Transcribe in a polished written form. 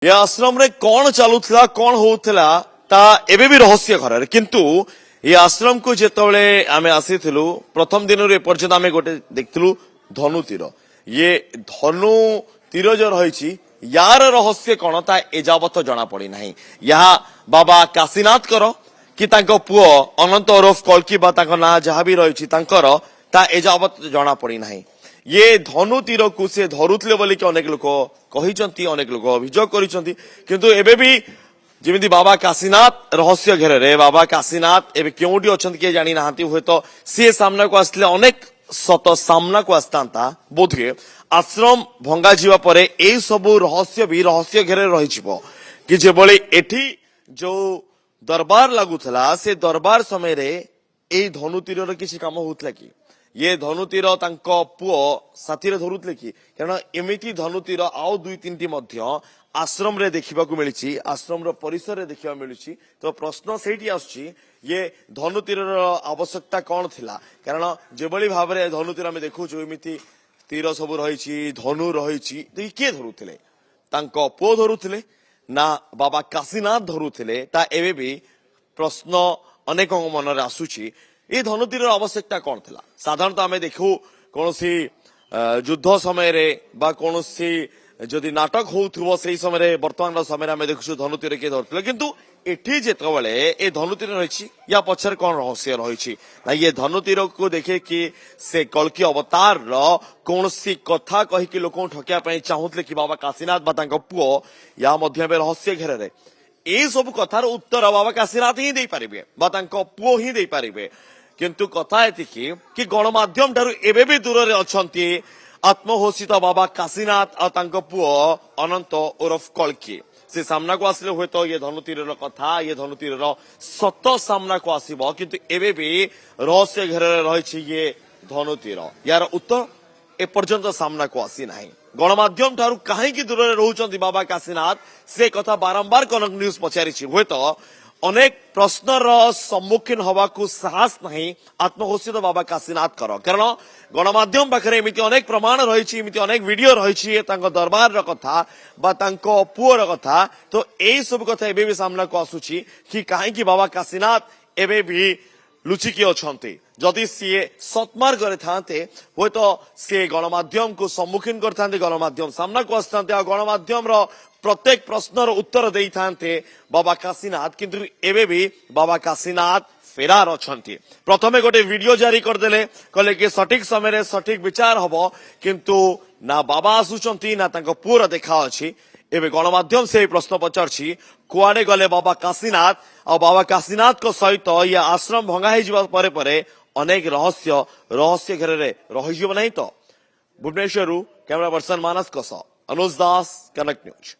ये आश्रम रे कौन चलुला कौन होता ता एबे भी रहस्य घर किंतु ये आश्रम को जेतबेले आमे आसीथिलु प्रथम दिन रे पर्यंत आमे गोटे देखथिलु धनु तीर ये धनु तीर जो रही यार रहस्य कौन ता एजावत जना पड़ी नाही यहाँ बाबा काशीनाथ कर कि तांको पुओ अनंत ओरफ कल्की बा तांको ना जहाँ भी रही ता एजावत जना पड़ी नाही ये धनु तीर को से धरुले बोली अनेक लोक कही अनेक लोक अभियोग करिसंती किंतु एबे भी जेमिति बाबा काशीनाथ रहस्य घेरे रे बाबा काशीनाथ एबे क्योंटी अछंती के जानी नाहंती हुए तो सी सामना को आसले अनेक सत सामना को आस्तांता बोधे आश्रम भंगा जीवा परे एई सबु रहस्य भी रहस्य घेरे रही छिबो कि जेबोली एठी जो दरबार लागुथला से दरबार समय रे एई धनु तीर किछि काम होतला कि ये धनु तीर तांको पुओ साथी रे धरुतले कि कारण एमिति धनु तीर आउ दुई तीनटी मध्य आश्रम रे देखिबा को मिलिछि आश्रम रो परिसर रे देखिबा मिलिछि तो प्रश्न सेठी आछी ये धनु तीर रो आवश्यकता कोन थिला कारण जेबळी भाबरे धनु तीर हम देखु जो एमिति तीर सब रहिछि धनु रहिछि तो के धरुतले तांको पुओ धरुतले ना बाबा काशीनाथ धरुतले ता एबे भी प्रश्न अनेक मन रे आसुछि ये धनु तीर आवश्यकता कौन थिला साधारणतः आमे देखू कौन सी युद्ध समय रे बा कौन सी जदि नाटक होउथबो सेही समय रे वर्तमान समय आमे देखु धनु तीर के धरथिले किंतु एठी जेतबेले ए धनु तीर रहिछि या पछर कौन रहस्य रहिछि ना ये धनु तीर को देखे कि से कल्की अवतार रो कौन सी कथा कहि कि लोक ठकिया पई चाहुतले कि बाबा काशीनाथ बा तांको पुओ या मध्य में रहस्य घेरे रे ए सब कथार उत्तर बाबा काशीनाथ ही दे पारिबे बा तांको पुओ ही दे पारिबे किंतु कथा एतिकी कि गणमाध्यम ठारू एबे भी दूर रे अछंती आत्मघोषित बाबा काशीनाथ आ तांको पुओ अनंत ओरफ कल्की से सामना को आसले हुए तो ये धनु तीर कथा ये धनु तीर सत सामना को आसीबो किंतु एबे भी रहस्य घेरे रही ये धनु तीर यार उत्तर ए पर्यंत सामना को आसी नाही गणमाध्यम ठारू कहीं दूर रे रहउचंती बाबा काशीनाथ से कथा बारंबार कनक न्यूज पचारिछि हुए तो अनेक प्रश्नर सम्मुखीन हवा को साहस नहीं आत्मघोषित बाबा काशीनाथ कर कारण गणमाध्यम पाखे एमती अनेक प्रमाण रही अनेक वीडियो रही दरबार कथा बा तांको पुओर कथा तो यही सब कथा एबे भी सामना को आसुची कि कहीं बाबा काशीनाथ एबे भी लुचिकी अछंती जदि सी सत्मार्ग थे हुए तो सी गणमाध्यम को सम्मुखीन करते गणमाध्यम सामना को आसते गणमाध्यम प्रत्येक प्रश्नर उत्तर दे था बाबा काशीनाथ किंतु एबे भी बाबा काशीनाथ फेरार अछंती प्रथमे गोटे वीडियो जारी करदेले कहले कि सठिक समय रे सठिक विचार हबो किंतु ना बाबा आसुचंती ना तांको पुरा देखा अछि एबे गणमाध्यम से प्रश्न पचारछि कुआडे गले बाबा काशीनाथ आ बाबा काशीनाथ को सहित या आश्रम भंगा हे जिबा परे परे अनेक रहस्य घेरे रे रहि जिवो नहीं तो भुवनेश्वरु कैमरा पर्सन मानस कस अनुज दास कनक न्यूज।